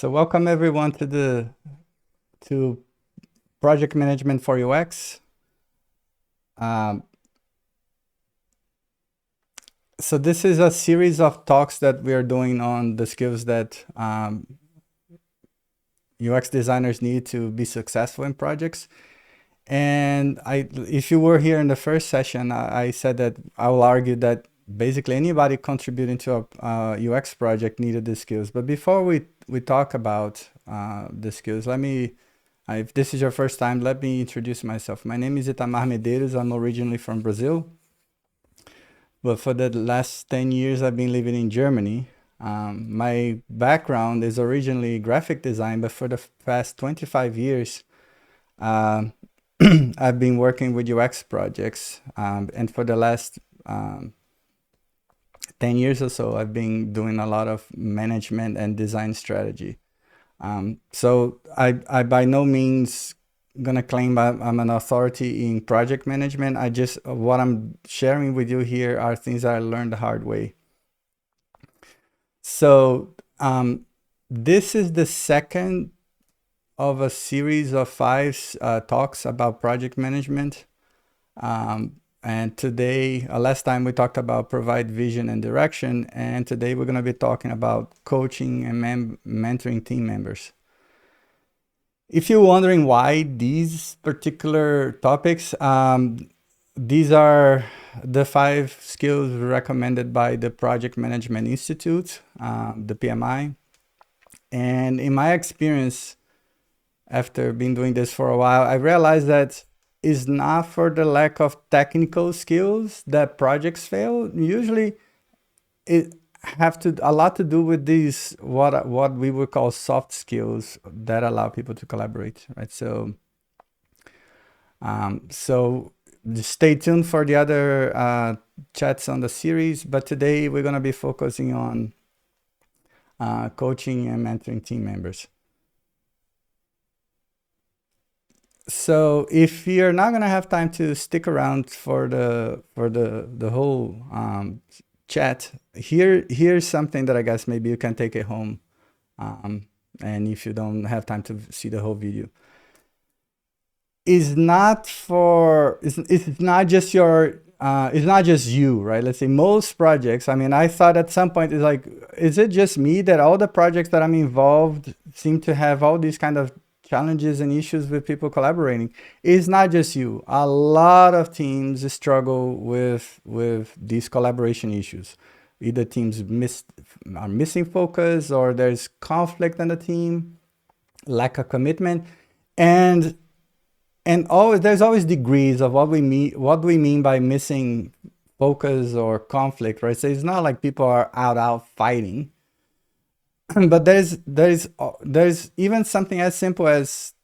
So welcome everyone to project management for UX. Um, so this is a series of talks that we are doing on the skills that UX designers need to be successful in projects. And if you were here in the first session, I said that I will argue that basically anybody contributing to a UX project needed the skills. But before we talk about the skills, if this is your first time, let me introduce myself. My name is Itamar Medeiros. I'm originally from Brazil, but for the last 10 years, I've been living in Germany. My background is originally graphic design, but for the past 25 years, um, I've been working with UX projects. And for the last 10 years or so, I've been doing a lot of management and design strategy. So I by no means gonna claim I'm an authority in project management. What I'm sharing with you here are things that I learned the hard way. So this is the second of a series of five talks about project management. And today, last time we talked about provide vision and direction, and today we're going to be talking about coaching and mentoring team members. If you're wondering why these particular topics, these are the 5 skills recommended by the Project Management Institute, the PMI. And in my experience, after being doing this for a while, I realized that it's not for the lack of technical skills that projects fail. Usually it have a lot to do with these what we would call soft skills that allow people to collaborate, right? So just stay tuned for the other chats on the series, but today we're going to be focusing on coaching and mentoring team members. So if you're not going to have time to stick around for the whole chat, here's something that I guess maybe you can take it home, and if you don't have time to see the whole video, it's not just it's not just you, right? Let's say most projects, I mean, I thought at some point it's like, is it just me that all the projects that I'm involved seem to have all these kind of challenges and issues with people collaborating? It's not just you. A lot of teams struggle with these collaboration issues. Either teams are missing focus, or there's conflict in the team, lack of commitment, and there's always degrees of what we mean by missing focus or conflict, right? So it's not like people are out fighting. But there's even something as simple as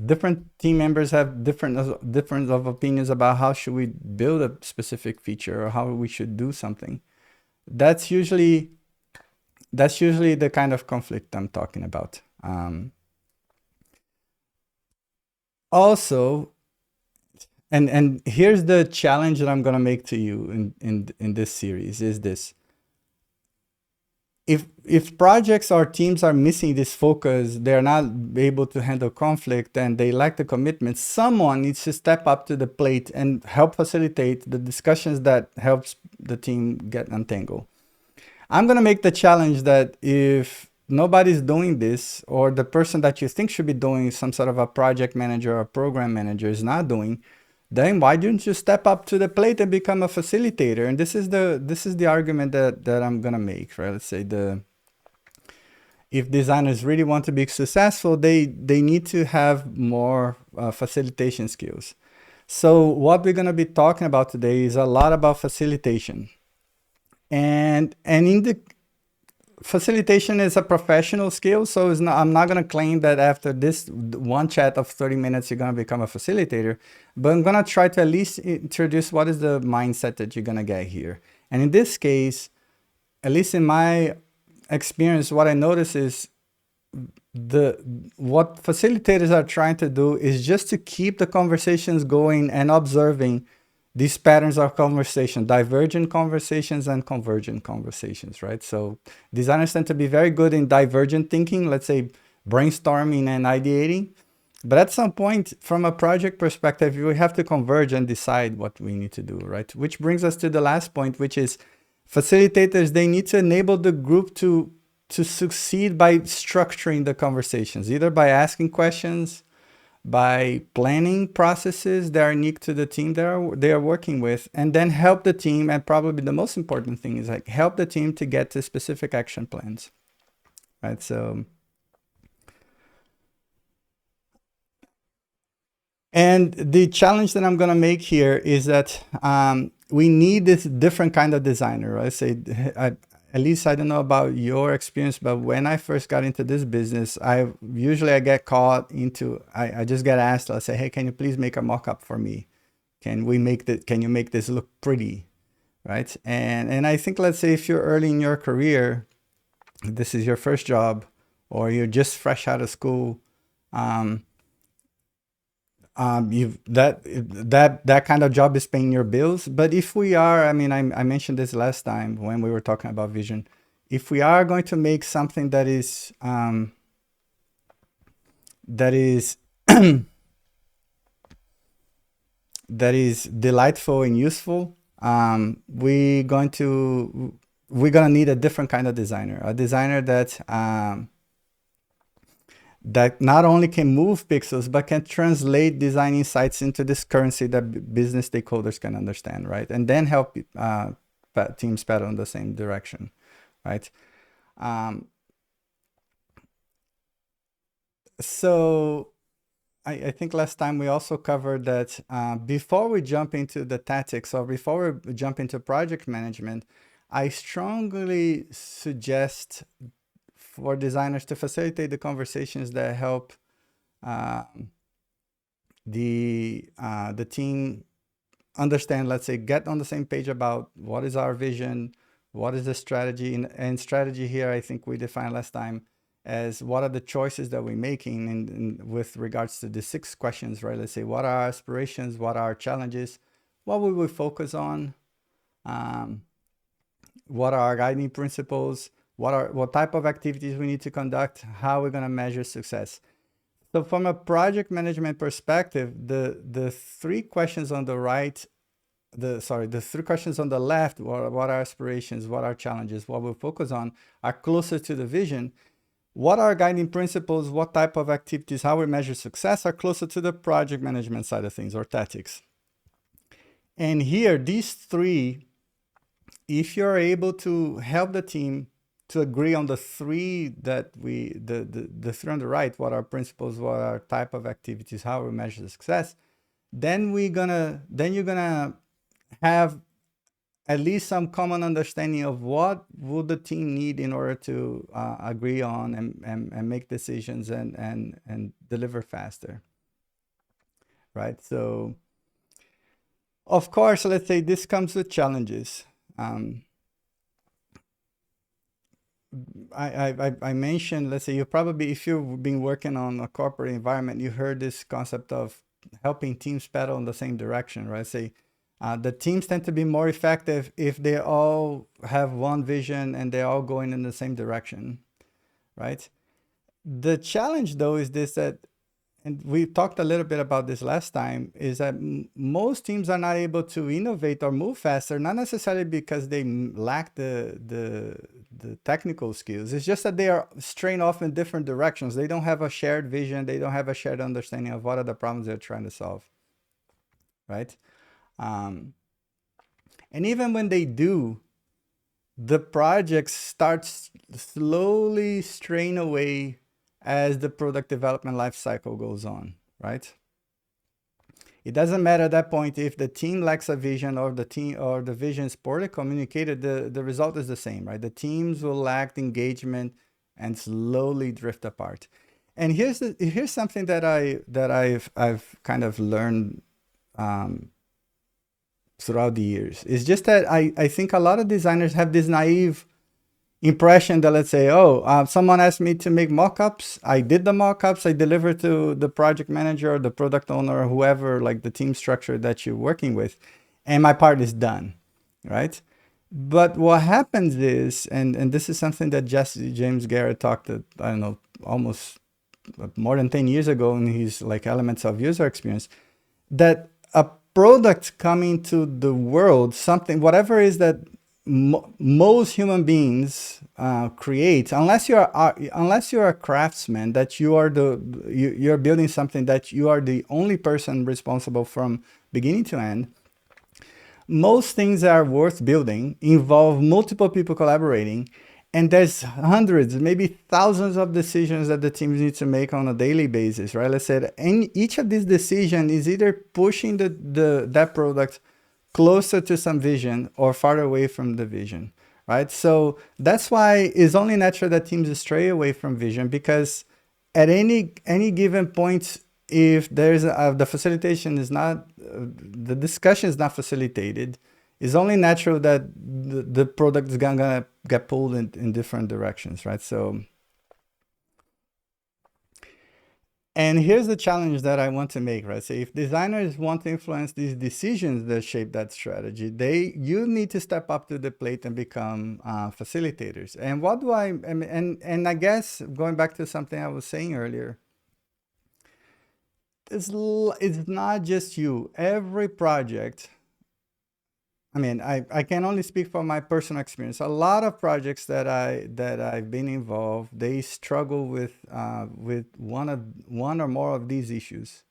different team members have different of opinions about how should we build a specific feature or how we should do something. That's usually the kind of conflict I'm talking about. Also, and here's the challenge that I'm gonna make to you in this series is this: if projects or teams are missing this focus, they're not able to handle conflict, and they lack the commitment, someone needs to step up to the plate and help facilitate the discussions that helps the team get untangled. I'm gonna make the challenge that if nobody's doing this, or the person that you think should be doing, some sort of a project manager or program manager, is not doing, then why don't you step up to the plate and become a facilitator? And this is the argument that I'm gonna make, right? Let's say if designers really want to be successful, they need to have more facilitation skills. So what we're gonna be talking about today is a lot about facilitation, and in the facilitation is a professional skill, so I'm not going to claim that after this one chat of 30 minutes you're going to become a facilitator, but I'm going to try to at least introduce what is the mindset that you're going to get here. And in this case, at least in my experience, what I notice is what facilitators are trying to do is just to keep the conversations going and observing these patterns of conversation, divergent conversations and convergent conversations, right? So designers tend to be very good in divergent thinking, let's say brainstorming and ideating. But at some point, from a project perspective, we have to converge and decide what we need to do, right? Which brings us to the last point, which is facilitators, they need to enable the group to succeed by structuring the conversations, either by asking questions, by planning processes that are unique to the team they are working with, and then help the team. And probably the most important thing is like help the team to get to specific action plans, right? So, and the challenge that I'm going to make here is that we need this different kind of designer, right? Say, at least I don't know about your experience, but when I first got into this business, I get caught into, I just get asked, I'll say, hey, can you please make a mock-up for me? Can you make this look pretty, right? And I think, let's say if you're early in your career, this is your first job, or you're just fresh out of school, that kind of job is paying your bills. But if we are, I mean, I mentioned this last time when we were talking about vision. If we are going to make something that is that is that is delightful and useful, we're gonna need a different kind of designer, a designer that not only can move pixels, but can translate design insights into this currency that business stakeholders can understand, right? And then help teams paddle in the same direction, right? So I think last time we also covered that before we jump into the tactics, or before we jump into project management, I strongly suggest for designers to facilitate the conversations that help the team understand, let's say, get on the same page about what is our vision, what is the strategy, and strategy here, I think we defined last time as what are the choices that we're making in with regards to the 6 questions, right? Let's say, what are our aspirations, what are our challenges, what will we focus on, what are our guiding principles, what type of activities we need to conduct, how we're going to measure success. So from a project management perspective, the 3 questions on the right, the 3 questions on the left, what are our aspirations, what are challenges, what we'll focus on, are closer to the vision. What are guiding principles, what type of activities, how we measure success, are closer to the project management side of things, or tactics. And here, these 3, if you're able to help the team to agree on the 3 that the 3 on the right, what are principles, what are type of activities, how we measure success, then you're gonna have at least some common understanding of what would the team need in order to agree on and make decisions and deliver faster, right? So of course, let's say this comes with challenges. I mentioned, let's say if you've been working on a corporate environment, you heard this concept of helping teams paddle in the same direction, right? Say the teams tend to be more effective if they all have one vision and they're all going in the same direction, right? The challenge though is this, that, and we talked a little bit about this last time, is that most teams are not able to innovate or move faster, not necessarily because they lack the technical skills. It's just that they are straying off in different directions. They don't have a shared vision. They don't have a shared understanding of what are the problems they're trying to solve, right? And even when they do, the project starts slowly straying away as the product development life cycle goes on, right? It doesn't matter at that point if the team lacks a vision or the vision is poorly communicated, the result is the same, right? The teams will lack engagement and slowly drift apart. And here's something that I've kind of learned throughout the years. It's just that I think a lot of designers have this naive impression that, let's say, someone asked me to make mock-ups, I did the mock-ups, I delivered to the project manager or the product owner or whoever, like the team structure that you're working with, and my part is done, right? But what happens is, and this is something that Jesse James Garrett talked, I don't know, almost more than 10 years ago in his like elements of user experience, that a product coming to the world, something, whatever is that most human beings create, unless you're a craftsman, that you are you're building something that you are the only person responsible from beginning to end. Most things that are worth building involve multiple people collaborating, and there's hundreds, maybe thousands of decisions that the teams need to make on a daily basis, right? Let's say that each of these decisions is either pushing that product closer to some vision or farther away from the vision, right? So that's why it's only natural that teams stray away from vision, because at any given point, if there's the facilitation is not, the discussion is not facilitated, it's only natural that the product is gonna get pulled in different directions, right? So, and here's the challenge that I want to make, right? So if designers want to influence these decisions that shape that strategy, you need to step up to the plate and become facilitators. And what do and I guess going back to something I was saying earlier, it's not just you. Every project, I mean, I can only speak from my personal experience. A lot of projects that I've been involved, they struggle with one or more of these issues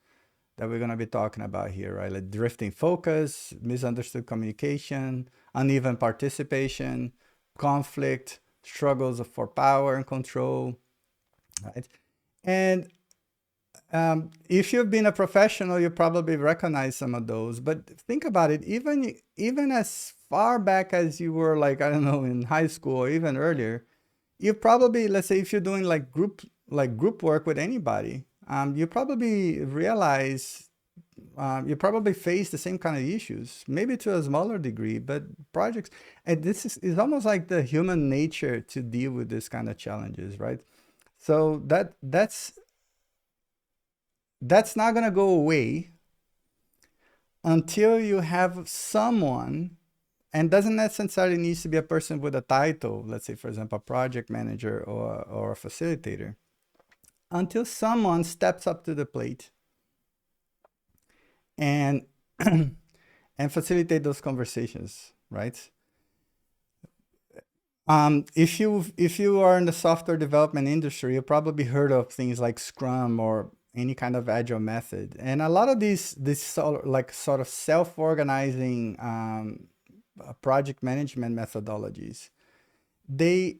that we're going to be talking about here, right? Like drifting focus, misunderstood communication, uneven participation, conflict, struggles for power and control, right? And if you've been a professional, you probably recognize some of those. But think about it, even as far back as you were, like, I don't know, in high school or even earlier, you probably, let's say if you're doing like group work with anybody, you probably realize you probably face the same kind of issues, maybe to a smaller degree, but projects, and this is almost like the human nature to deal with this kind of challenges, right? So that's not going to go away until you have someone, and doesn't necessarily need to be a person with a title, let's say, for example, a project manager or a facilitator, until someone steps up to the plate and and facilitate those conversations, right? If you are in the software development industry, you probably heard of things like Scrum or any kind of agile method, and a lot of these sort of self-organizing project management methodologies, they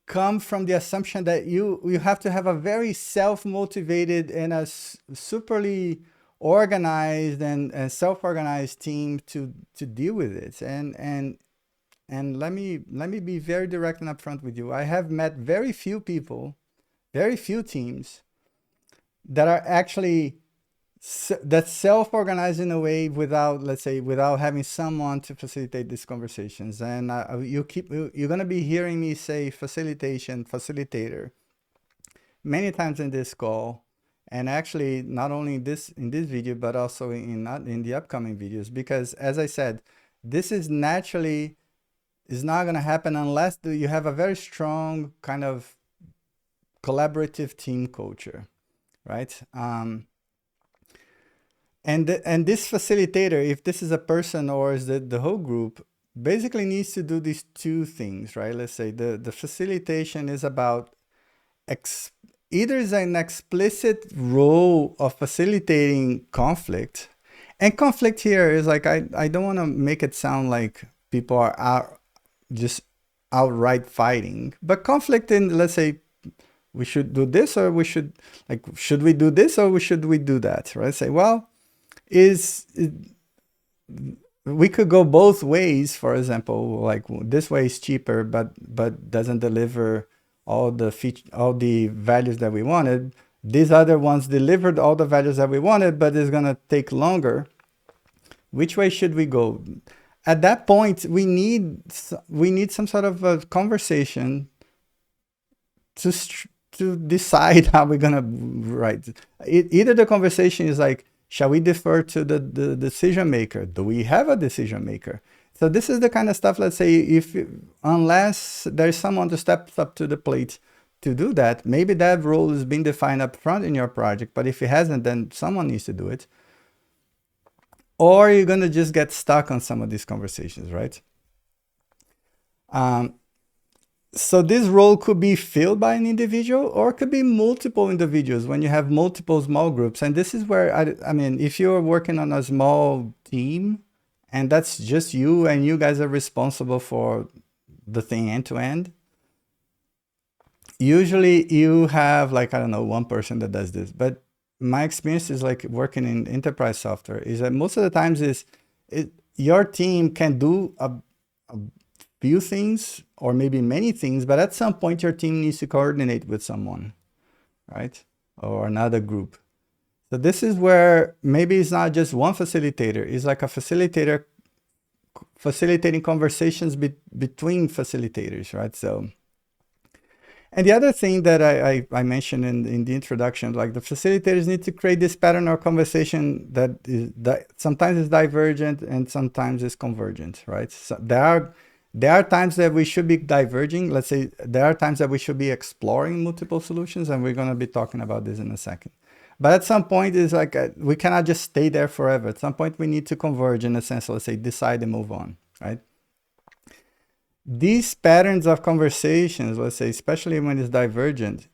come from the assumption that you have to have a very self-motivated and a superly organized and self-organized team to deal with it. And let me be very direct and upfront with you. I have met very few people, very few teams that are actually that self-organize in a way without, let's say, without having someone to facilitate these conversations. And you're going to be hearing me say facilitation, facilitator many times in this call, and actually not only in this video, but also in the upcoming videos, because as I said, this is not going to happen unless you have a very strong kind of collaborative team culture, right? And this facilitator, if this is a person or is the whole group, basically needs to do these two things, right? Let's say the facilitation is about either is an explicit role of facilitating conflict, and conflict here is like, I don't want to make it sound like people are just outright fighting, but conflict in, let's say, we should do this, or should we do this, or should we do that, right? Say, well, we could go both ways. For example, like this way is cheaper, but doesn't deliver all the values that we wanted. These other ones delivered all the values that we wanted, but it's gonna take longer. Which way should we go? At that point, we need some sort of a conversation to decide how we're gonna write. Either the conversation is like, Shall we defer to the decision maker? Do we have a decision maker? So this is the kind of stuff, let's say, unless there's someone to step up to the plate to do that, maybe that role is being defined up front in your project, but if it hasn't, then someone needs to do it. Or you're going to just get stuck on some of these conversations, right? So this role could be filled by an individual, or it could be multiple individuals when you have multiple small groups. And this is where, I mean, if you're working on a small team and that's just you and you guys are responsible for the thing end to end, usually you have like, I don't know, one person that does this. But my experience is like working in enterprise software is that most of the times your team can do a few things or maybe many things, but at some point your team needs to coordinate with someone, right? Or another group. So this is where maybe it's not just one facilitator, it's like a facilitator facilitating conversations between facilitators, right? So, and the other thing that I mentioned in the introduction, like the facilitators need to create this pattern or conversation that sometimes is divergent and sometimes is convergent, right? So there are times that we should be diverging. Let's say there are times that we should be exploring multiple solutions, and we're going to be talking about this in a second. But at some point, it's like we cannot just stay there forever. At some point, we need to converge in a sense, let's say, decide and move on, right? These patterns of conversations, let's say, especially when it's divergent,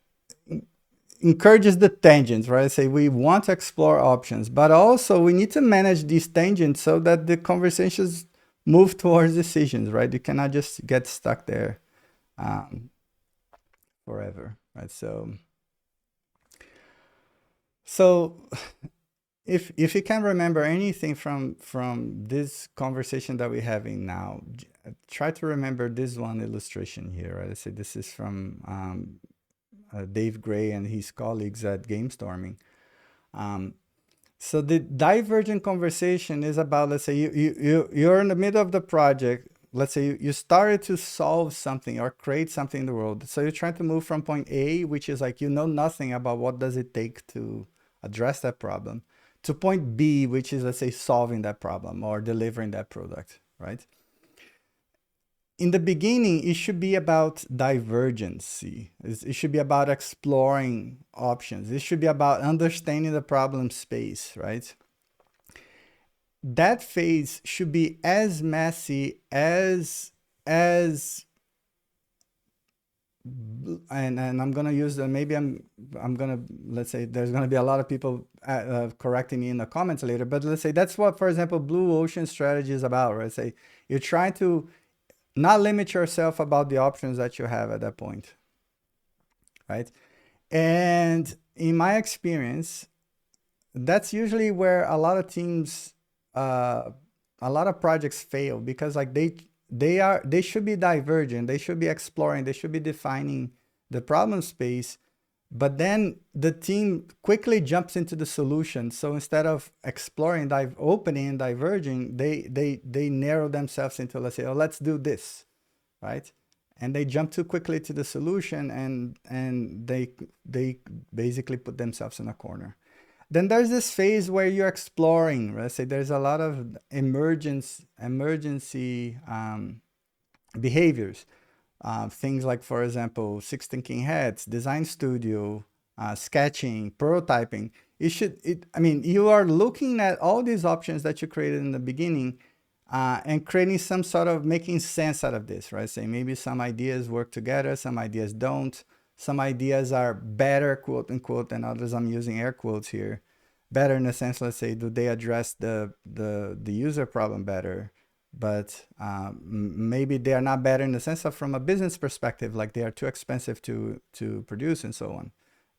encourages the tangents, right? Say we want to explore options, but also we need to manage these tangents so that the conversations move towards decisions, right? You cannot just get stuck there forever, right? So if you can remember anything from this conversation that we're having now, try to remember this one illustration here, right? I say this is from Dave Gray and his colleagues at Game Storming. So the divergent conversation is about, let's say you're in the middle of the project. Let's say you started to solve something or create something in the world. So you're trying to move from point A, which is like, you know nothing about what does it take to address that problem, to point B, which is, let's say, solving that problem or delivering that product, right? In the beginning, it should be about divergency. It should be about exploring options. It should be about understanding the problem space, right? That phase should be as messy as and I'm gonna use the, maybe I'm gonna, let's say there's gonna be a lot of people correcting me in the comments later, but let's say that's what, for example, Blue Ocean strategy is about, right? Say you're trying to not limit yourself about the options that you have at that point, right? And in my experience, that's usually where a lot of teams, a lot of projects fail, because like they should be divergent, they should be exploring, they should be defining the problem space, but then the team quickly jumps into the solution. So instead of exploring, opening and diverging, they narrow themselves into, let's say, oh, let's do this, right? And they jump too quickly to the solution, and they basically put themselves in a corner. Then there's this phase where you're exploring, right? Say there's a lot of emergency behaviors. Things like, for example, 6 thinking heads, design studio, sketching, prototyping. I mean, you are looking at all these options that you created in the beginning and creating some sort of making sense out of this, right? Say maybe some ideas work together, some ideas don't. Some ideas are better, quote unquote, and others, I'm using air quotes here, better in the sense, let's say, do they address the user problem better? But maybe they are not better in the sense of from a business perspective, like they are too expensive to produce and so on,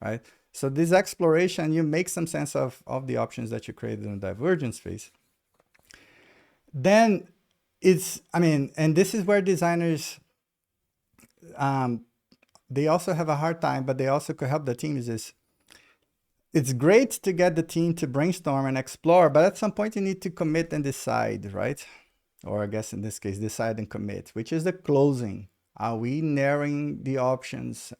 right? So this exploration, you make some sense of the options that you created in the divergence phase. Then it's, I mean, and this is where designers, they also have a hard time, but they also could help the team, is this. It's great to get the team to brainstorm and explore, but at some point you need to commit and decide, right? Or I guess in this case, decide and commit, which is the closing. Are we narrowing the options?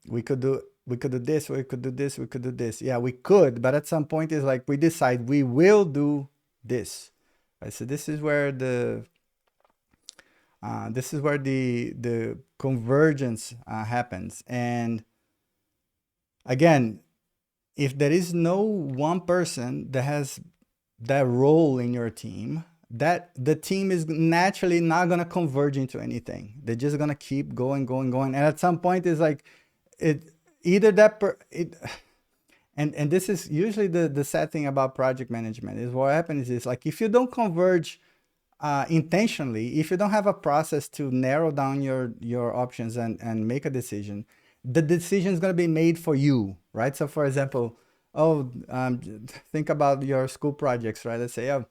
We could do we could do this, we could do this, we could do this. Yeah, we could, but at some point it's like we decide we will do this. Right? So this is where the convergence happens. And again, if there is no one person that has that role in your team, that the team is naturally not gonna converge into anything. They're just gonna keep going, going, going. And at some point, it's like it either that per, it and this is usually the sad thing about project management is what happens is like if you don't converge intentionally, if you don't have a process to narrow down your options and make a decision, the decision is going to be made for you, right? So for example, think about your school projects, right? Let's say,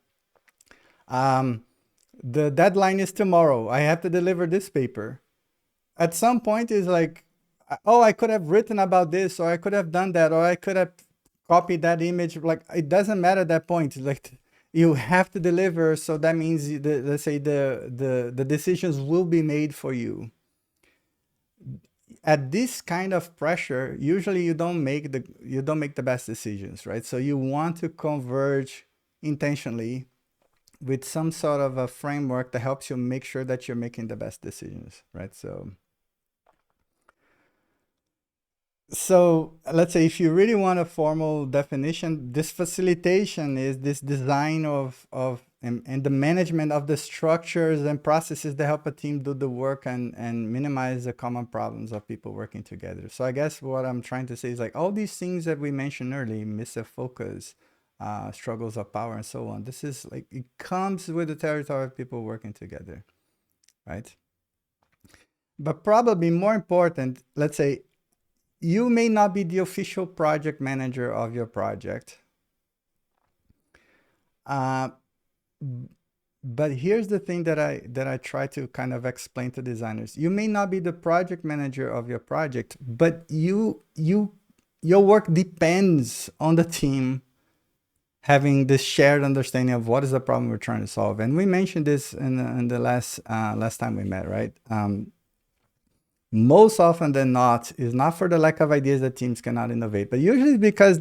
the deadline is tomorrow, I have to deliver this paper. At some point is like, oh, I could have written about this, or I could have done that, or I could have copied that image. Like it doesn't matter at that point. Like you have to deliver, so that means let's say the decisions will be made for you. At this kind of pressure, usually you don't make the best decisions, right? So you want to converge intentionally with some sort of a framework that helps you make sure that you're making the best decisions, right? So let's say if you really want a formal definition, this facilitation is this design and the management of the structures and processes that help a team do the work and minimize the common problems of people working together. So I guess what I'm trying to say is like all these things that we mentioned earlier, missed focus, struggles of power, and so on. This is like it comes with the territory of people working together, right? But probably more important, let's say you may not be the official project manager of your project. But here's the thing that I try to kind of explain to designers. You may not be the project manager of your project, but your work depends on the team having this shared understanding of what is the problem we're trying to solve. And we mentioned this in the last time we met, right? Most often than not, is not for the lack of ideas that teams cannot innovate, but usually because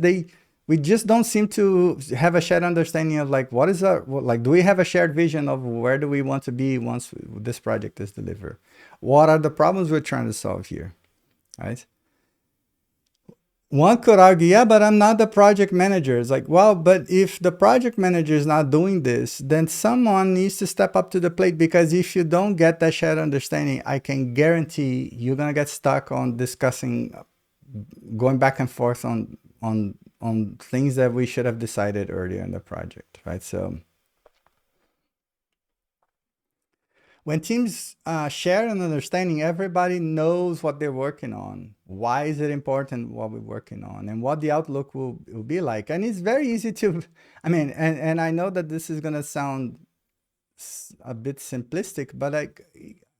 we just don't seem to have a shared understanding of like do we have a shared vision of where do we want to be once this project is delivered? What are the problems we're trying to solve here, right? One could argue, yeah, but I'm not the project manager. It's like, well, but if the project manager is not doing this, then someone needs to step up to the plate, because if you don't get that shared understanding, I can guarantee you're gonna get stuck on discussing, going back and forth on things that we should have decided earlier in the project, right? So when teams share an understanding, everybody knows what they're working on. Why is it important what we're working on, and what the outlook will be like. And it's very easy to, I mean, and I know that this is going to sound a bit simplistic, but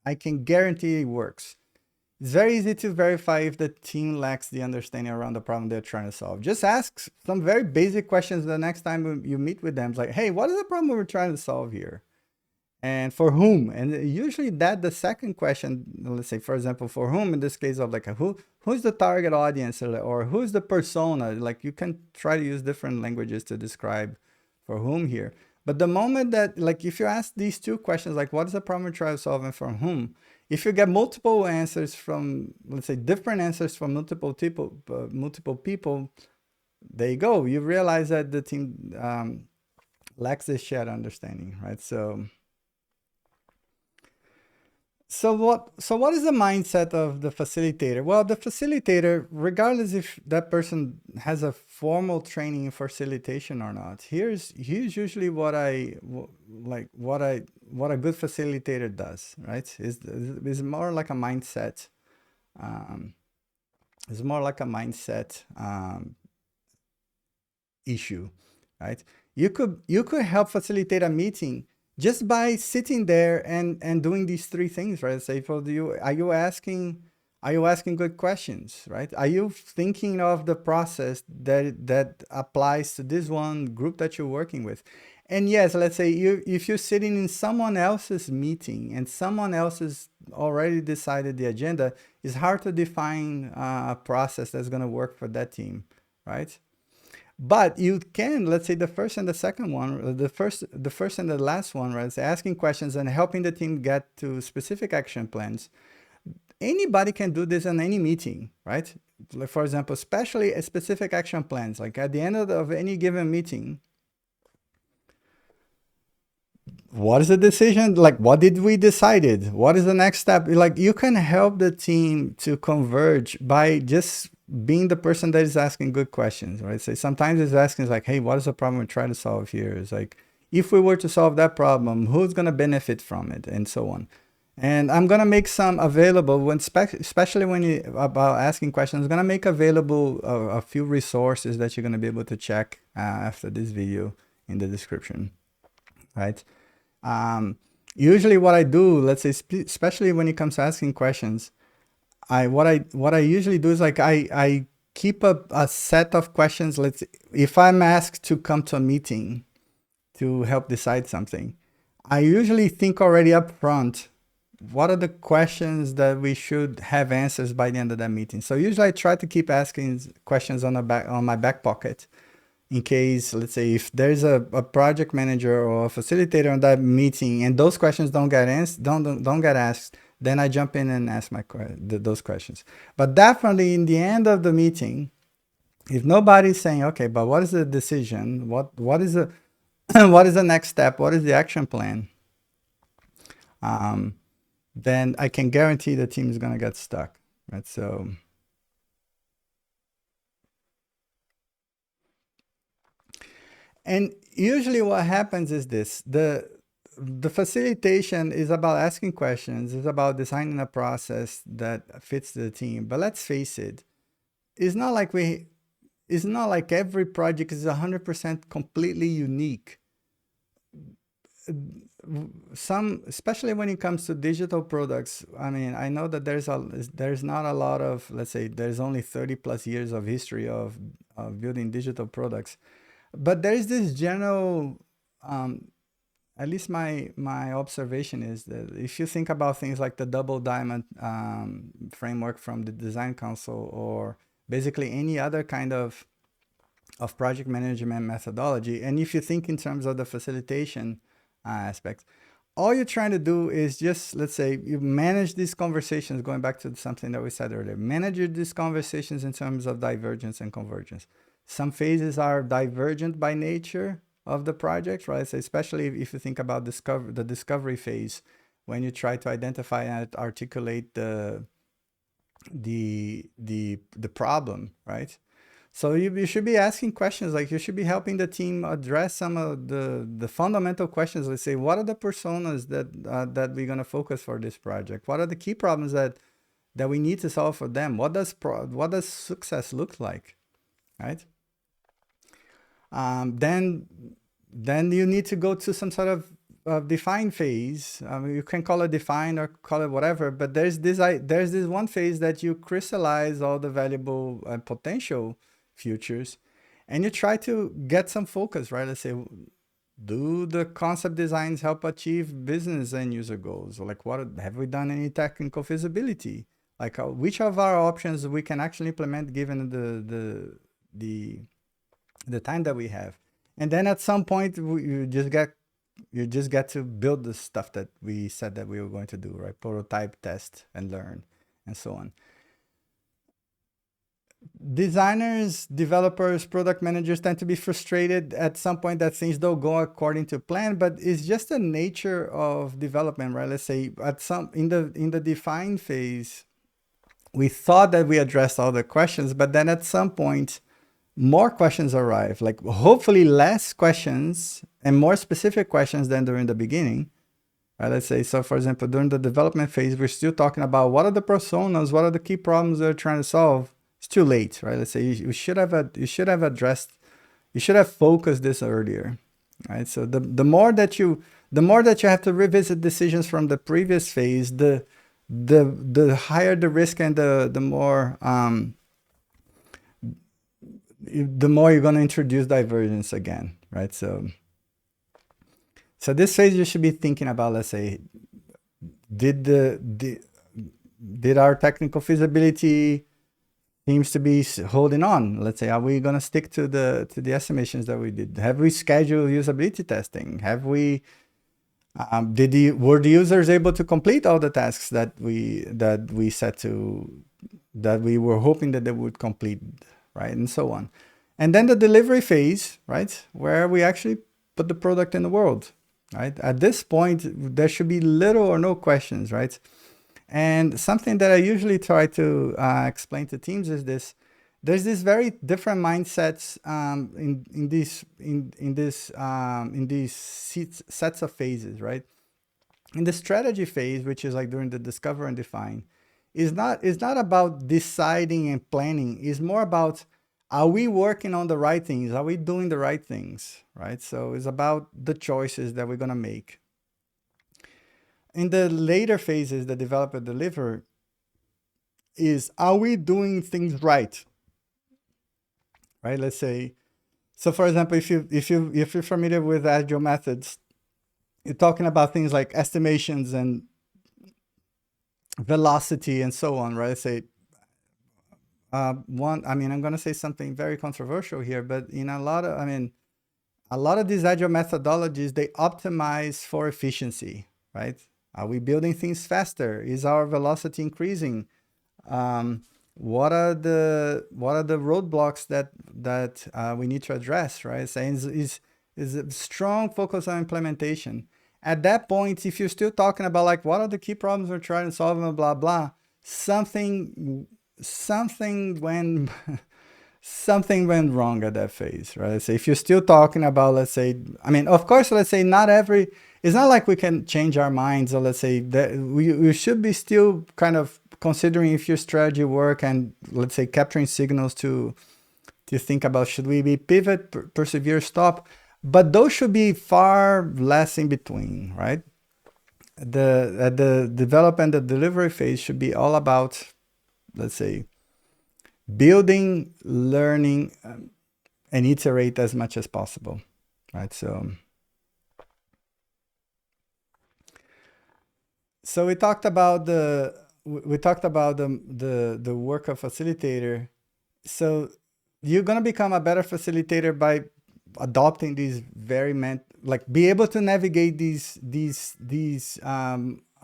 I can guarantee it works. It's very easy to verify if the team lacks the understanding around the problem they're trying to solve. Just ask some very basic questions the next time you meet with them. It's like, hey, what is the problem we're trying to solve here? And for whom? And usually the second question, let's say, for example, for whom, in this case of like who's the target audience, or who's the persona? Like you can try to use different languages to describe for whom here. But the moment that, like, if you ask these two questions, like what is the problem we're trying to solve and from whom, if you get multiple answers from, let's say, different answers from multiple people, there you go. You realize that the team lacks this shared understanding, right? So what is the mindset of the facilitator? Well, the facilitator, regardless if that person has a formal training in facilitation or not, here's usually what a good facilitator does, right? Is more like a mindset. It's more like a mindset issue, right? You could help facilitate a meeting just by sitting there and doing these three things, right? Say, are you asking good questions, right? Are you thinking of the process that applies to this one group that you're working with? And yes, let's say if you're sitting in someone else's meeting and someone else's already decided the agenda, it's hard to define a process that's going to work for that team, right? But you can, let's say the first and the second one, the first and the last one, right? So asking questions and helping the team get to specific action plans. Anybody can do this in any meeting, right? Like for example, especially specific action plans. Like at the end of any given meeting, what is the decision? Like, what did we decided? What is the next step? Like, you can help the team to converge by just being the person that is asking good questions, right? So sometimes it's asking like, hey, what is the problem we're trying to solve here? It's like, if we were to solve that problem, who's going to benefit from it, and so on. And I'm going to make some available when, especially when you about asking questions, I'm going to make available a few resources that you're going to be able to check after this video in the description, right? Usually what I do, let's say, especially when it comes to asking questions, what I usually do is like I keep a set of questions. If I'm asked to come to a meeting to help decide something, I usually think already up front, what are the questions that we should have answers by the end of that meeting? So usually I try to keep asking questions on my back pocket, in case, let's say, if there's a project manager or a facilitator on that meeting and those questions don't get asked, then I jump in and ask those questions. But definitely in the end of the meeting, if nobody's saying, okay, but what is the decision? What is the what is the next step? What is the action plan? Then I can guarantee the team is going to get stuck, right? So and usually what happens is this: the facilitation is about asking questions, it's about designing a process that fits the team. But let's face it, it's not like every project is 100% completely unique. Especially when it comes to digital products, I mean, I know that there's not a lot of, let's say, there's only 30 plus years of history of building digital products. But there is this general, at least my observation is that if you think about things like the double diamond framework from the Design Council, or basically any other kind of project management methodology, and if you think in terms of the facilitation aspect, all you're trying to do is just, let's say, you manage these conversations, going back to something that we said earlier, manage these conversations in terms of divergence and convergence. Some phases are divergent by nature of the project, right? So especially if you think about the discovery phase, when you try to identify and articulate the problem, right? So you should be asking questions, like you should be helping the team address some of the fundamental questions. Let's say, what are the personas that we're going to focus for this project? What are the key problems that we need to solve for them? What does success look like, right? Then you need to go to some sort of define phase. I mean, you can call it define or call it whatever, but there's this one phase that you crystallize all the valuable potential futures, and you try to get some focus, right? Let's say, do the concept designs help achieve business and user goals? Or like, what have we done any technical feasibility? Like, which of our options we can actually implement given the time that we have? And then at some point, you just get to build the stuff that we said that we were going to do, right? Prototype, test, and learn, and so on. Designers, developers, product managers tend to be frustrated at some point that things don't go according to plan, but it's just the nature of development, right? Let's say in the define phase, we thought that we addressed all the questions, but then at some point, more questions arrive, like hopefully less questions and more specific questions than during the beginning, right? Let's say, so for example, during the development phase, we're still talking about what are the personas, what are the key problems they're trying to solve. It's too late, right? Let's say you should have focused this earlier, right? So the more that you have to revisit decisions from the previous phase, the higher the risk, and the more you're going to introduce divergence again, right? So this phase you should be thinking about, let's say, did our technical feasibility seems to be holding on? Let's say, are we going to stick to the estimations that we did? Have we scheduled usability testing? Have we were the users able to complete all the tasks that we were hoping that they would complete, right? And so on. And then the delivery phase, right, where we actually put the product in the world, right? At this point, there should be little or no questions, right? And something that I usually try to explain to teams is this: there's this very different mindsets in these sets of phases, right? In the strategy phase, which is like during the discover and define, is not about deciding and planning. It's more about, are we working on the right things? Are we doing the right things, right? So it's about the choices that we're gonna make. In the later phases, the developer deliver is, are we doing things right? Right? Let's say, so for example, if you're familiar with agile methods, you're talking about things like estimations and velocity and so on, right? Let's say I'm gonna say something very controversial here, but in a lot of these agile methodologies, they optimize for efficiency, right? Are we building things faster? Is our velocity increasing? What are the roadblocks that we need to address, right? Saying is a strong focus on implementation. At that point, if you're still talking about like what are the key problems we're trying to solve and blah blah, something went something went wrong at that phase, right? So if you're still talking about, let's say, of course, let's say it's not like we can change our minds, or let's say that we should be still kind of considering if your strategy work and let's say capturing signals to think about, should we be pivot, persevere, stop? But those should be far less in between, right? The development and the delivery phase should be all about, let's say, building, learning, and iterate as much as possible, right? So we talked about the work of facilitator. So you're gonna become a better facilitator by adopting these be able to navigate these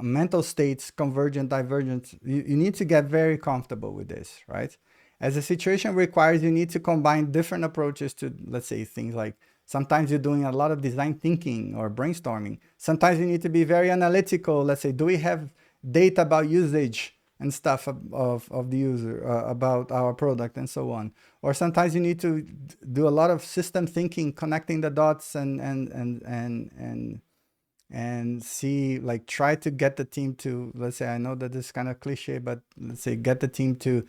mental states, convergent, divergent. You need to get very comfortable with this, right? As the situation requires, you need to combine different approaches to, let's say, things like, sometimes you're doing a lot of design thinking or brainstorming. Sometimes you need to be very analytical. Let's say, do we have data about usage and stuff of the user, about our product and so on? Or sometimes you need to do a lot of system thinking, connecting the dots and see, like, try to get the team to, let's say, I know that this is kind of cliche, but let's say get the team to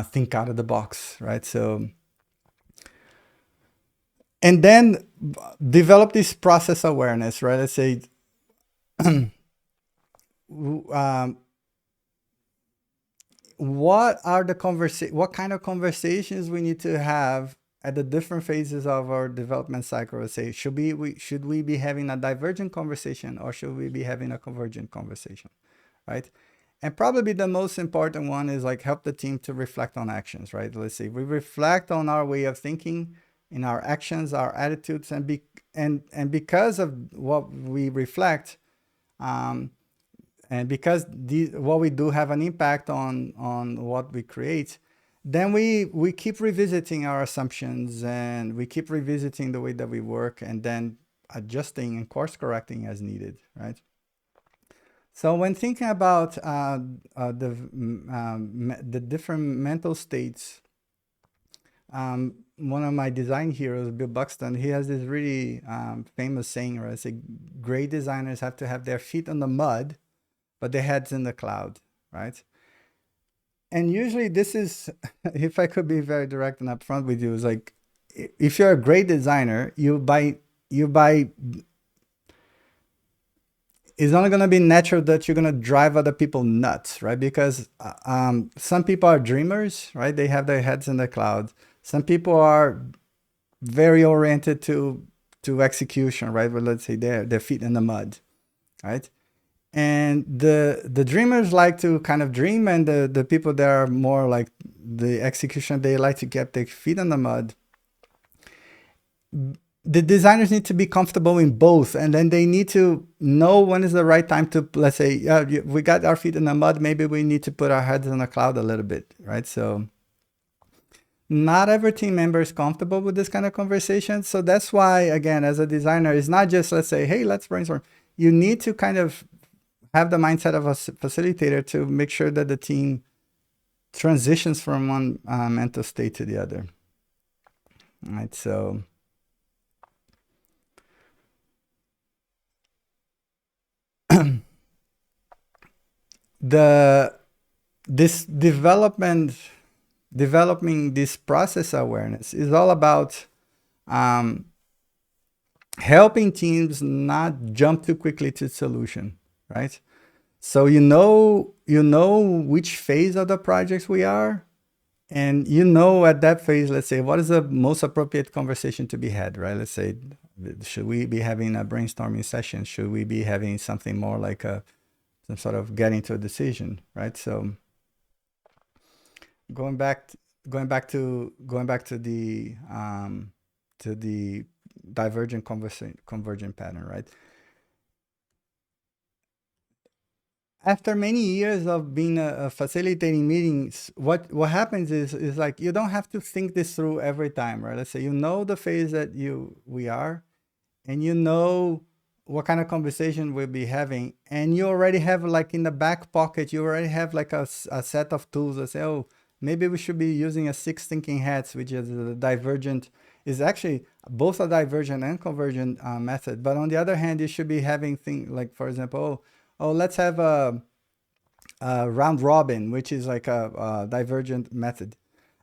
think out of the box, right? So, and then develop this process awareness, right? Let's say, what kind of conversations we need to have at the different phases of our development cycle. Let's say, should we be having a divergent conversation, or should we be having a convergent conversation, right? And probably the most important one is like help the team to reflect on actions, right? Let's say we reflect on our way of thinking, in our actions, our attitudes, and because of what we reflect, and because what we do have an impact on what we create, then we keep revisiting our assumptions, and we keep revisiting the way that we work, and then adjusting and course correcting as needed, right? So when thinking about the different mental states, one of my design heroes, Bill Buxton, he has this really famous saying, right? It's like, great designers have to have their feet on the mud, but their heads in the cloud, right? And usually this is, if I could be very direct and upfront with you, is like, if you're a great designer, it's only going to be natural that you're going to drive other people nuts, right? Because some people are dreamers, right? They have their heads in the cloud. Some people are very oriented to execution, right? Well, let's say their feet in the mud, right? And the dreamers like to kind of dream, and the people that are more like the execution, they like to get their feet in the mud. The designers need to be comfortable in both, and then they need to know when is the right time to, let's say, yeah, we got our feet in the mud, maybe we need to put our heads in the cloud a little bit, right? So not every team member is comfortable with this kind of conversation. So that's why, again, as a designer, it's not just, let's say, hey, let's brainstorm. You need to kind of have the mindset of a facilitator to make sure that the team transitions from one mental state to the other. All right, so the this developing this process awareness is all about um, helping teams not jump too quickly to solution, right? So you know which phase of the projects we are, and you know at that phase, let's say, what is the most appropriate conversation to be had, right? Let's say, should we be having a brainstorming session? Should we be having something more like some sort of getting to a decision, right? So going back going back to the divergent convergent pattern, right? After many years of being facilitating meetings, what happens is like you don't have to think this through every time, right? Let's say you know the phase that we are, and you know what kind of conversation we'll be having, and you already have, like, in the back pocket, you already have like a set of tools that say, oh, maybe we should be using a six thinking hats, which is a divergent, is actually both a divergent and convergent method. But on the other hand, you should be having things like, for example, oh, let's have a round robin, which is like a divergent method.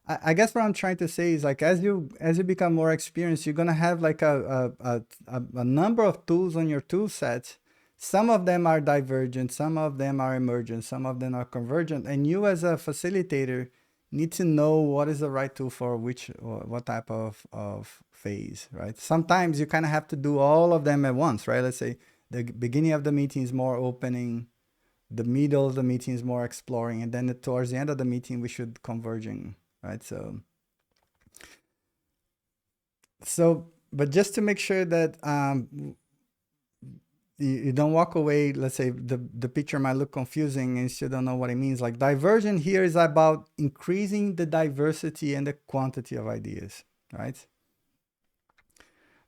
I guess what I'm trying to say is, like, as you become more experienced, you're gonna have like a number of tools on your tool set. Some of them are divergent, some of them are emergent, some of them are convergent, and you as a facilitator need to know what is the right tool for which, what type of phase, right? Sometimes you kind of have to do all of them at once, right? Let's say the beginning of the meeting is more opening, the middle of the meeting is more exploring, and then towards the end of the meeting we should converging, right? So but just to make sure that you don't walk away, let's say the picture might look confusing and you still don't know what it means. Like, divergent here is about increasing the diversity and the quantity of ideas, right?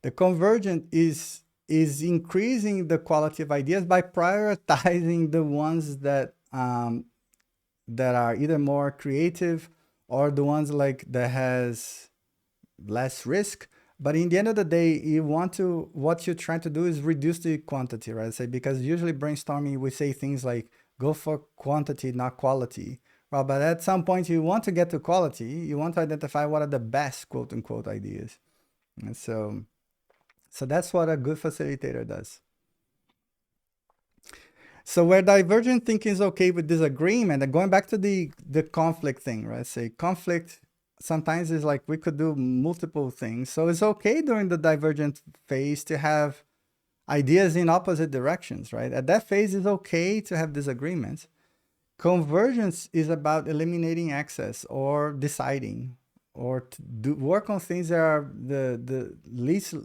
The convergent is increasing the quality of ideas by prioritizing the ones that are either more creative, or the ones like that has less risk. But in the end of the day, what you're trying to do is reduce the quantity, right? Say, because usually brainstorming, we say things like, go for quantity, not quality. Well, but at some point you want to get to quality. You want to identify what are the best, quote unquote, ideas. And so that's what a good facilitator does. So where divergent thinking is okay with disagreement, and going back to the conflict thing, right? Say conflict sometimes is like we could do multiple things. So it's okay during the divergent phase to have ideas in opposite directions, right? At that phase, it's okay to have disagreements. Convergence is about eliminating excess, or deciding, or to work on things that are the least,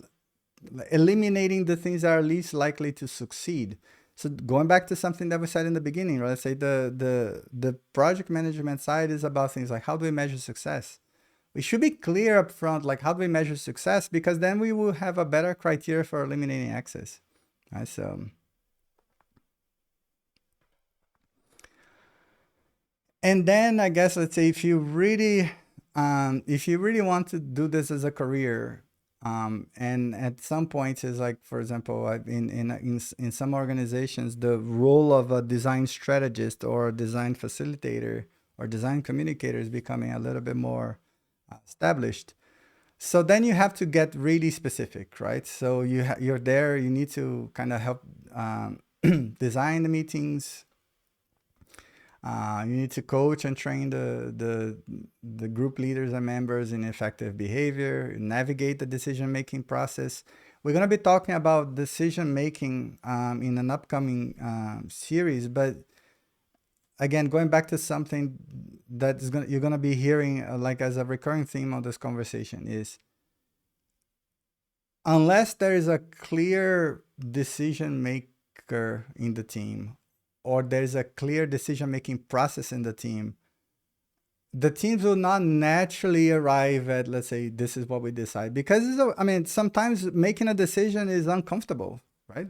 eliminating the things that are least likely to succeed. So going back to something that we said in the beginning, right? Let's say the project management side is about things like, how do we measure success? We should be clear up front, like, how do we measure success? Because then we will have a better criteria for eliminating excess. Right? So, and then I guess, let's say, if you really want to do this as a career, and at some point is like, for example, in some organizations, the role of a design strategist or a design facilitator or design communicator is becoming a little bit more established. So then you have to get really specific, right? So you're there, you need to kind of help design the meetings. You need to coach and train the group leaders and members in effective behavior, navigate the decision making process. we're going to be talking about decision making in an upcoming series. But again, going back to something that is you're going to be hearing like as a recurring theme of this conversation is, unless there is a clear decision maker in the team, or there's a clear decision making process in the teams will not naturally arrive at, let's say, this is what we decide. Because I mean, sometimes making a decision is uncomfortable, right?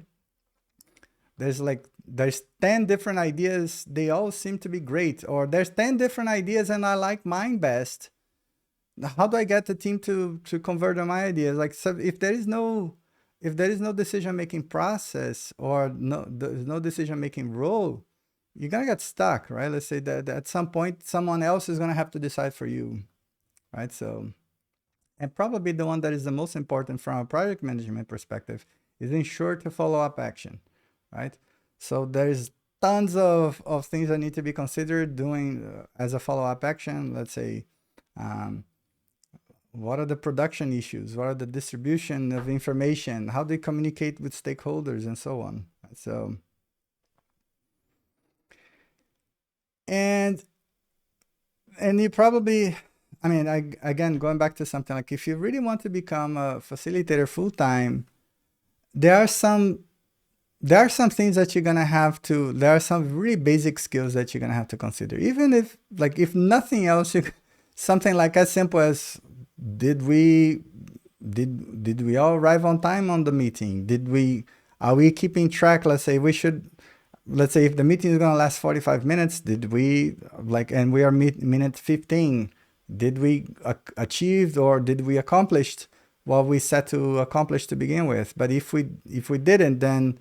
There's 10 different ideas, they all seem to be great, or there's 10 different ideas and I like mine best. How do I get the team to convert on my ideas? Like, so if there is no decision making process, or there's no decision making role, you're gonna get stuck, right? Let's say that at some point someone else is gonna have to decide for you, right? So, and probably the one that is the most important from a project management perspective is ensure to follow up action, right? So there's tons of things that need to be considered doing as a follow up action. Let's say, what are the production issues? What are the distribution of information? How they communicate with stakeholders and so on. So, and you probably, I mean, again, going back to something like, if you really want to become a facilitator full time, there are some things that you're gonna have to. There are some really basic skills that you're gonna have to consider. Even if nothing else, something like as simple as, did we all arrive on time on the meeting? Are we keeping track? Let's say if the meeting is going to last 45 minutes, did we and we are minute 15, did we achieve, or did we accomplish what we set to accomplish to begin with? But if we didn't, then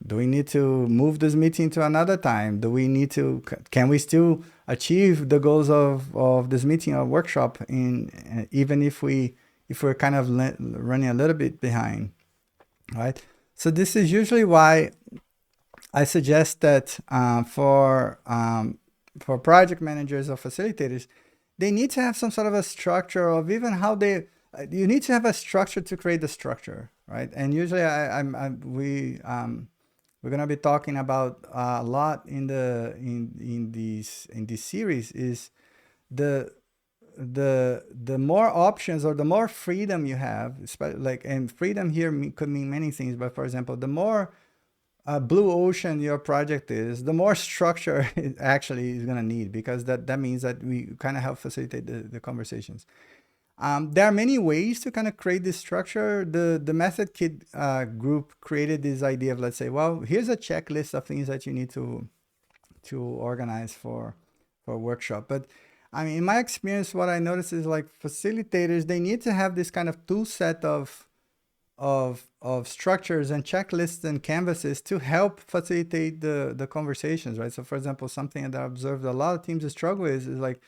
do we need to move this meeting to another time? Can we still achieve the goals of this meeting or workshop even if we're kind of running a little bit behind, right? So this is usually why I suggest that for project managers or facilitators, they need to have some sort of a structure of even how you need to have a structure to create the structure, right? And usually we're gonna be talking about a lot in this series is the more options or the more freedom you have, and freedom here could mean many things, but for example, the more blue ocean your project is, the more structure it actually is gonna need, because that means that we kind of help facilitate the conversations. There are many ways to kind of create this structure. The Method Kit group created this idea of, let's say, well, here's a checklist of things that you need to organize for a workshop. But I mean, in my experience, what I noticed is like facilitators, they need to have this kind of tool set of structures and checklists and canvases to help facilitate the conversations, right? So for example, something that I observed a lot of teams struggle is like,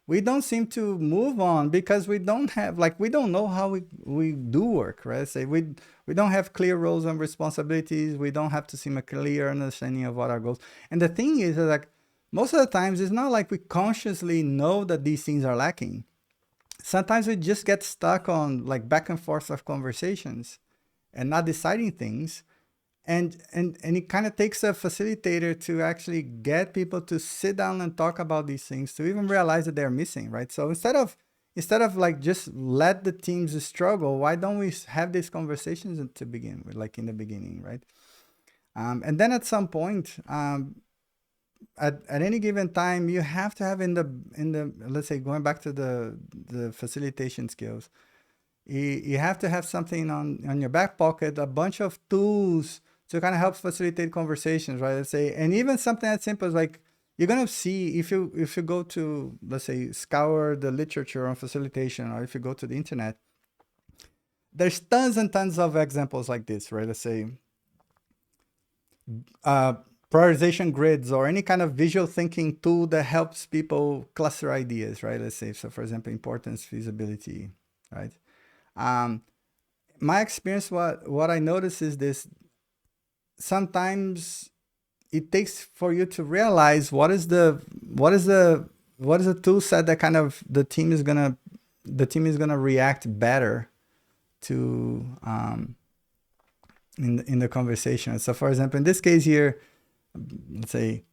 we don't seem to move on because we don't know how we do work, right? Say we don't have clear roles and responsibilities. We don't have to seem a clear understanding of what our goals. And the thing is that, like, most of the times it's not like we consciously know that these things are lacking. Sometimes we just get stuck on like back and forth of conversations and not deciding things. And it kind of takes a facilitator to actually get people to sit down and talk about these things, to even realize that they're missing, right? So instead of like just let the teams struggle, why don't we have these conversations to begin with, like in the beginning, right? And then at some point, at any given time, you have to have in the let's say, going back to the facilitation skills, you have to have something on your back pocket, a bunch of tools to kind of help facilitate conversations, right? Let's say, and even something as simple as like, you're gonna see if you go to, let's say, scour the literature on facilitation, or if you go to the internet, there's tons and tons of examples like this, right? Let's say prioritization grids or any kind of visual thinking tool that helps people cluster ideas, right? Let's say, so for example, importance, feasibility, right? My experience, what I notice is this: sometimes it takes for you to realize what is the tool set that kind of the team is gonna react better to in the conversation. So for example, in this case here, let's say,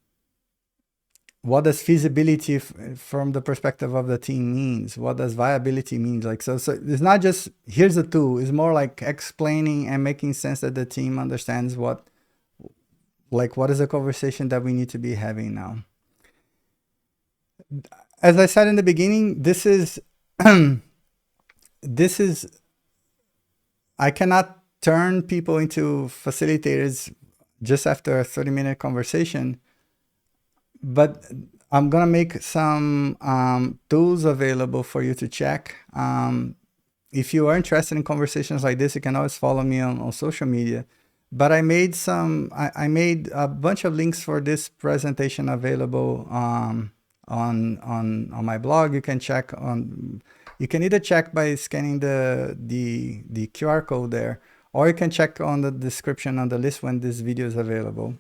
what does feasibility from the perspective of the team means? What does viability mean? Like, so it's not just here's the tool. It's more like explaining and making sense that the team understands what is the conversation that we need to be having now. As I said in the beginning, this is I cannot turn people into facilitators just after a 30-minute conversation, but I'm gonna make some tools available for you to check. If you are interested in conversations like this, you can always follow me on social media. But I made I made a bunch of links for this presentation available on my blog. You can check on. You can either check by scanning the QR code there, or you can check on the description on the list when this video is available.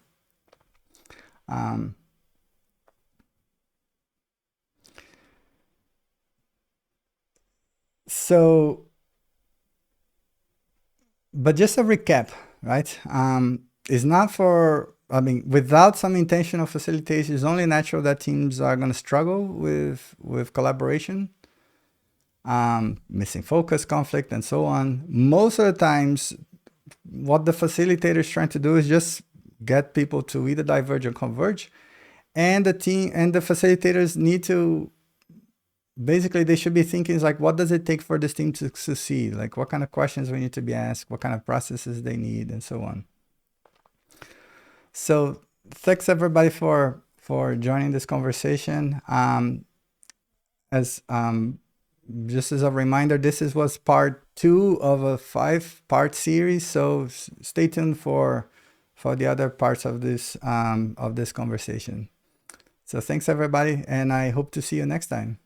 So, but just a recap, right? It's not for, I mean, without some intentional facilitation, it's only natural that teams are going to struggle with collaboration, missing focus, conflict, and so on. Most of the times, what the facilitator is trying to do is just get people to either diverge or converge, and the team and the facilitators need to, basically, they should be thinking like, what does it take for this team to succeed? Like, what kind of questions we need to be asked, what kind of processes they need, and so on. So thanks everybody for joining this conversation. Just as a reminder, this was part 2 of a 5-part series. So stay tuned for the other parts of this conversation. So thanks everybody, and I hope to see you next time.